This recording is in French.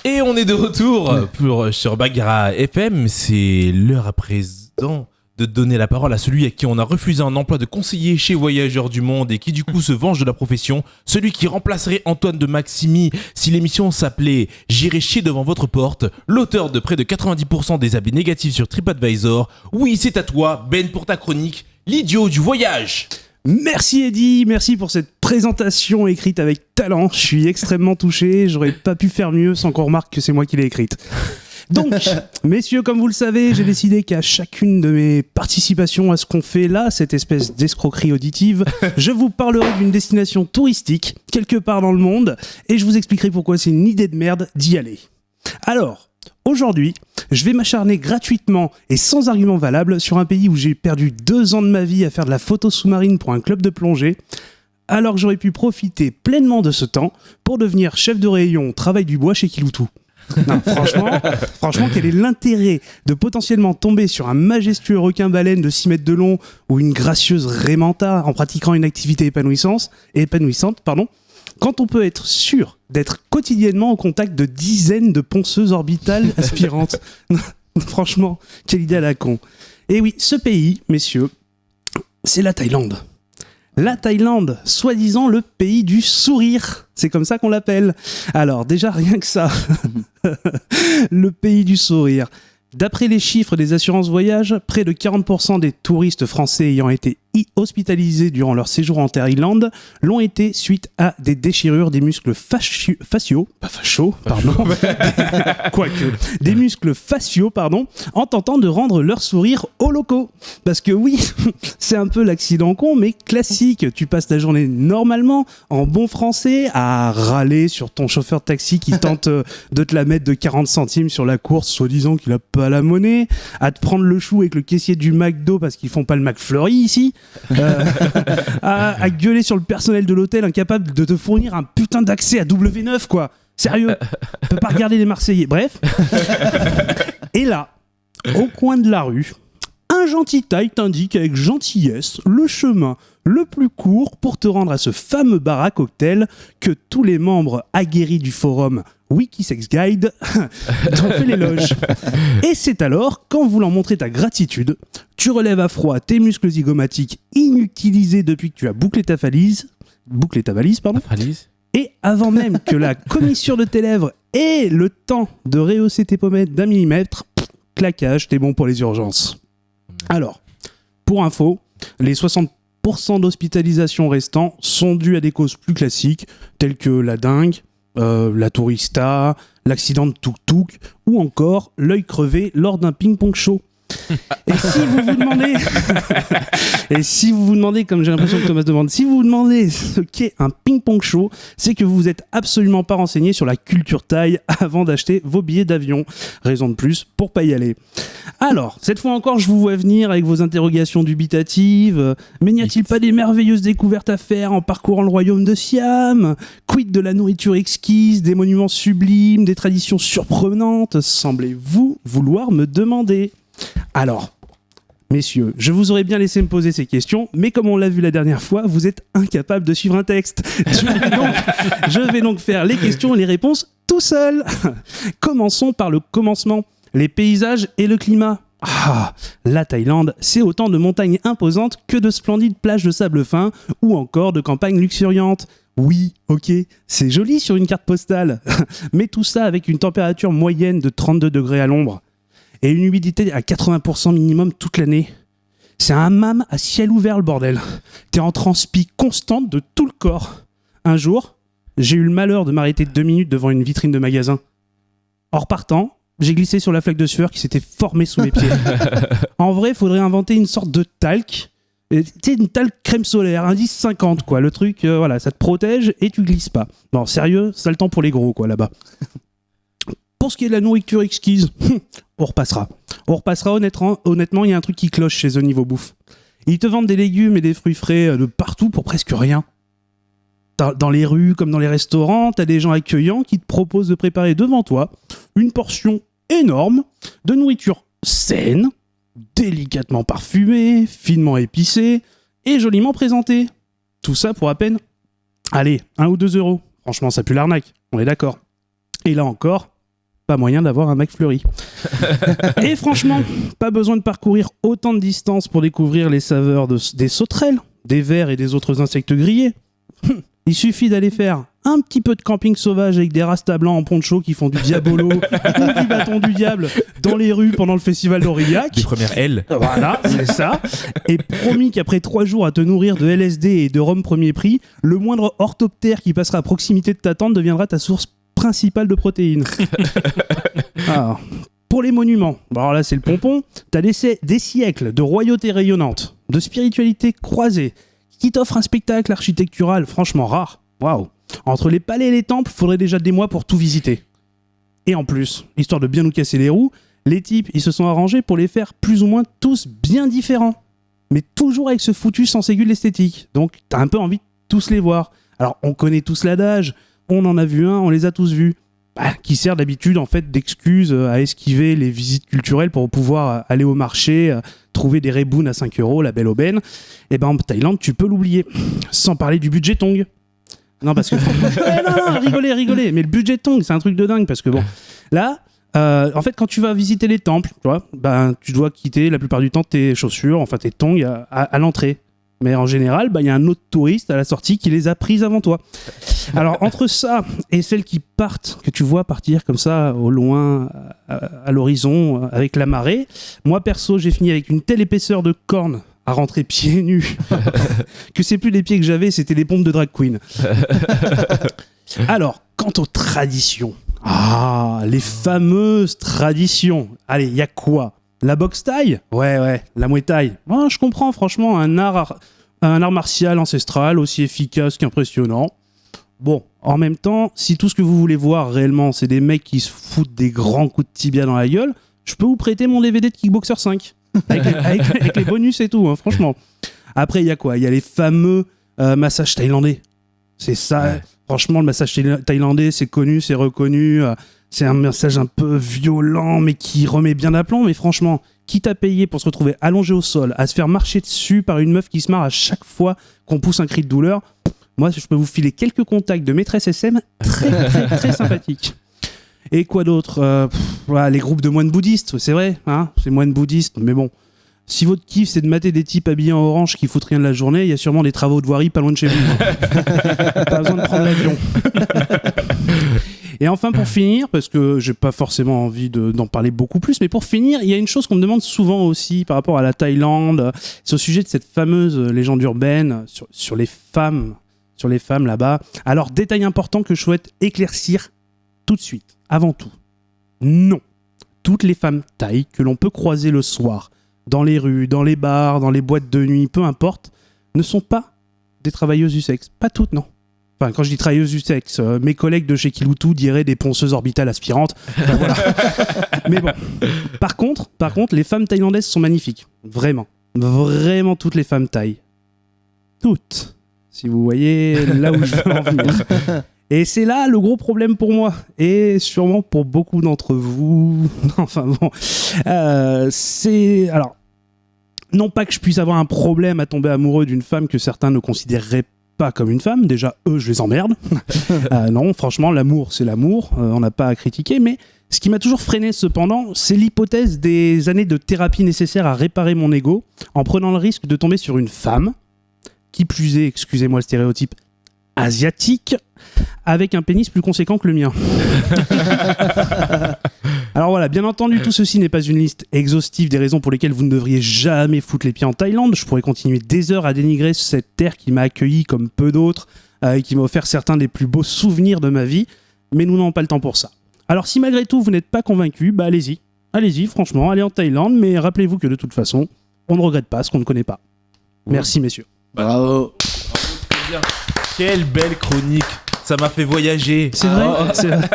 Et on est de retour sur Bagara FM. C'est l'heure à présent de donner la parole à celui à qui on a refusé un emploi de conseiller chez Voyageurs du Monde et qui du coup se venge de la profession, celui qui remplacerait Antoine de Maximi si l'émission s'appelait « J'irai chier devant votre porte », l'auteur de près de 90% des avis négatifs sur TripAdvisor. Oui, c'est à toi, Ben, pour ta chronique « L'idiot du voyage ». Merci Eddy, merci pour cette présentation écrite avec talent. Je suis extrêmement touché, j'aurais pas pu faire mieux sans qu'on remarque que c'est moi qui l'ai écrite. Donc, messieurs, comme vous le savez, j'ai décidé qu'à chacune de mes participations à ce qu'on fait là, cette espèce d'escroquerie auditive, je vous parlerai d'une destination touristique, quelque part dans le monde, et je vous expliquerai pourquoi c'est une idée de merde d'y aller. Alors, aujourd'hui, je vais m'acharner gratuitement et sans argument valable sur un pays où j'ai perdu 2 ans de ma vie à faire de la photo sous-marine pour un club de plongée, alors que j'aurais pu profiter pleinement de ce temps pour devenir chef de rayon travail du bois chez Kiloutou. Non, franchement, quel est l'intérêt de potentiellement tomber sur un majestueux requin-baleine de 6 mètres de long ou une gracieuse raimanta en pratiquant une activité épanouissante, quand on peut être sûr d'être quotidiennement au contact de dizaines de ponceuses orbitales aspirantes. Franchement, quelle idée à la con. Et oui, ce pays, messieurs, c'est la Thaïlande. La Thaïlande, soi-disant le pays du sourire. C'est comme ça qu'on l'appelle. Alors, déjà, rien que ça. Le pays du sourire. D'après les chiffres des assurances voyage, près de 40% des touristes français ayant été hospitalisés durant leur séjour en Thaïlande l'ont été suite à des déchirures des muscles des muscles faciaux, en tentant de rendre leur sourire au loco. Parce que oui, c'est un peu l'accident con, mais classique. Tu passes ta journée normalement, en bon français, à râler sur ton chauffeur de taxi qui tente de te la mettre de 40 centimes sur la course, soi-disant qu'il a pas la monnaie, à te prendre le chou avec le caissier du McDo parce qu'ils font pas le McFlurry ici, à gueuler sur le personnel de l'hôtel incapable de te fournir un putain d'accès à W9, quoi. Sérieux, on peut pas regarder les Marseillais. Bref. Et là, au coin de la rue, un gentil Thaï t'indique avec gentillesse le chemin le plus court pour te rendre à ce fameux bar à cocktail que tous les membres aguerris du forum Wikisex Guide t'ont fait l'éloge. Et c'est alors qu'en voulant montrer ta gratitude, tu relèves à froid tes muscles zygomatiques inutilisés depuis que tu as bouclé ta valise. Et avant même que la commissure de tes lèvres ait le temps de rehausser tes pommettes d'1 millimètre, claquage, t'es bon pour les urgences. Alors, pour info, les 60% d'hospitalisations restants sont dus à des causes plus classiques, telles que la dengue, la tourista, l'accident de tuk-tuk, ou encore l'œil crevé lors d'un ping-pong show. Et si vous vous demandez, comme j'ai l'impression que Thomas demande, si vous vous demandez ce qu'est un ping-pong show, c'est que vous vous êtes absolument pas renseigné sur la culture thaï avant d'acheter vos billets d'avion. Raison de plus pour pas y aller. Alors, cette fois encore, je vous vois venir avec vos interrogations dubitatives. Mais n'y a-t-il pas des merveilleuses découvertes à faire en parcourant le royaume de Siam ? Quid de la nourriture exquise, des monuments sublimes, des traditions surprenantes ? Semblez-vous vouloir me demander ? Alors, messieurs, je vous aurais bien laissé me poser ces questions, mais comme on l'a vu la dernière fois, vous êtes incapables de suivre un texte. Je vais donc faire les questions et les réponses tout seul. Commençons par le commencement, les paysages et le climat. Ah, la Thaïlande, c'est autant de montagnes imposantes que de splendides plages de sable fin ou encore de campagnes luxuriantes. Oui, ok, c'est joli sur une carte postale, mais tout ça avec une température moyenne de 32 degrés à l'ombre. Et une humidité à 80% minimum toute l'année. C'est un hammam à ciel ouvert, le bordel. T'es en transpi constante de tout le corps. Un jour, j'ai eu le malheur de m'arrêter 2 minutes devant une vitrine de magasin. En repartant, j'ai glissé sur la flaque de sueur qui s'était formée sous mes pieds. En vrai, faudrait inventer une sorte de talc. Tu sais, une talc crème solaire, indice 50, quoi. Le truc, voilà, ça te protège et tu glisses pas. Bon, sérieux, ça le temps pour les gros, quoi, là-bas. Pour ce qui est de la nourriture exquise, on repassera. Honnêtement, il y a un truc qui cloche chez eux niveau bouffe. Ils te vendent des légumes et des fruits frais de partout pour presque rien. Dans les rues comme dans les restaurants, t'as des gens accueillants qui te proposent de préparer devant toi une portion énorme de nourriture saine, délicatement parfumée, finement épicée et joliment présentée. Tout ça pour à peine, allez, 1 ou 2 euros. Franchement, ça pue l'arnaque, on est d'accord. Et là encore, pas moyen d'avoir un McFlurry. Et franchement, pas besoin de parcourir autant de distance pour découvrir les saveurs des sauterelles, des vers et des autres insectes grillés. Il suffit d'aller faire un petit peu de camping sauvage avec des rastas blancs en poncho qui font du diabolo ou du bâton du diable dans les rues pendant le festival d'Aurillac. Des premières L. Voilà, c'est ça. Et promis qu'après 3 jours à te nourrir de LSD et de rhum premier prix, le moindre orthoptère qui passera à proximité de ta tente deviendra ta source principale de protéines. Alors, pour les monuments, bon alors là c'est le pompon, t'as des siècles de royauté rayonnante, de spiritualité croisée, qui t'offre un spectacle architectural franchement rare. Waouh! Entre les palais et les temples, faudrait déjà des mois pour tout visiter. Et en plus, histoire de bien nous casser les roues, les types, ils se sont arrangés pour les faire plus ou moins tous bien différents. Mais toujours avec ce foutu sens aigu de l'esthétique. Donc, t'as un peu envie de tous les voir. Alors, on connaît tous l'adage, on en a vu un, on les a tous vus. Qui sert d'habitude en fait d'excuse à esquiver les visites culturelles pour pouvoir aller au marché, trouver des rebouns à 5 €, la belle aubaine. Et ben en Thaïlande, tu peux l'oublier. Sans parler du budget tong. Non, parce que non, rigolez. Mais le budget tong, c'est un truc de dingue parce que bon, là, en fait, quand tu vas visiter les temples, tu vois, tu dois quitter la plupart du temps tes chaussures, enfin tes tongs à l'entrée. Mais en général, y a un autre touriste à la sortie qui les a prises avant toi. Alors, entre ça et celles qui partent, que tu vois partir comme ça, au loin, à l'horizon, avec la marée, moi, perso, j'ai fini avec une telle épaisseur de cornes à rentrer pieds nus que c'est plus les pieds que j'avais, c'était des pompes de drag queen. Alors, quant aux traditions, les fameuses traditions. Allez, il y a quoi ? La boxe thaï ? Ouais, la muay thai. Je comprends, franchement, un art martial ancestral aussi efficace qu'impressionnant. Bon, en même temps, si tout ce que vous voulez voir réellement, c'est des mecs qui se foutent des grands coups de tibia dans la gueule, je peux vous prêter mon DVD de Kickboxer 5. Avec les bonus et tout, franchement. Après, il y a quoi ? Il y a les fameux massages thaïlandais. C'est ça. Ouais. Franchement, le massage thaïlandais, c'est connu, c'est reconnu. C'est un massage un peu violent, mais qui remet bien d'aplomb. Mais franchement, quitte à payer pour se retrouver allongé au sol, à se faire marcher dessus par une meuf qui se marre à chaque fois qu'on pousse un cri de douleur, moi, je peux vous filer quelques contacts de maîtresse SM très sympathiques. Et quoi d'autre ? Les groupes de moines bouddhistes, c'est vrai, c'est moines bouddhistes, mais bon. Si votre kiff, c'est de mater des types habillés en orange qui foutent rien de la journée, il y a sûrement des travaux de voirie pas loin de chez vous. Pas besoin de prendre l'avion. Et enfin, pour finir, parce que j'ai pas forcément envie d'en parler beaucoup plus, mais pour finir, il y a une chose qu'on me demande souvent aussi par rapport à la Thaïlande, c'est au sujet de cette fameuse légende urbaine sur les femmes là-bas. Alors, détail important que je souhaite éclaircir tout de suite, avant tout. Non, toutes les femmes thaï que l'on peut croiser le soir, dans les rues, dans les bars, dans les boîtes de nuit, peu importe, ne sont pas des travailleuses du sexe. Pas toutes, non. Enfin, quand je dis travailleuses du sexe, mes collègues de chez Kiloutou diraient des ponceuses orbitales aspirantes. Voilà. Mais bon. Par contre, les femmes thaïlandaises sont magnifiques. Vraiment. Vraiment toutes les femmes thaï. Toutes. Si vous voyez là où je veux en venir. Et c'est là le gros problème pour moi. Et sûrement pour beaucoup d'entre vous. Enfin bon. Alors, non pas que je puisse avoir un problème à tomber amoureux d'une femme que certains ne considéreraient pas comme une femme. Déjà, eux, je les emmerde. Non, franchement, l'amour, c'est l'amour. On n'a pas à critiquer. Mais ce qui m'a toujours freiné, cependant, c'est l'hypothèse des années de thérapie nécessaires à réparer mon ego en prenant le risque de tomber sur une femme, qui plus est, excusez-moi le stéréotype, asiatique, avec un pénis plus conséquent que le mien. Alors voilà, bien entendu, tout ceci n'est pas une liste exhaustive des raisons pour lesquelles vous ne devriez jamais foutre les pieds en Thaïlande. Je pourrais continuer des heures à dénigrer cette terre qui m'a accueilli comme peu d'autres et qui m'a offert certains des plus beaux souvenirs de ma vie, mais nous n'avons pas le temps pour ça. Alors si malgré tout vous n'êtes pas convaincu, allez-y, franchement, allez en Thaïlande, mais rappelez-vous que de toute façon, on ne regrette pas ce qu'on ne connaît pas. Merci messieurs. Bravo. Quelle belle chronique. Ça m'a fait voyager. C'est vrai, c'est vrai.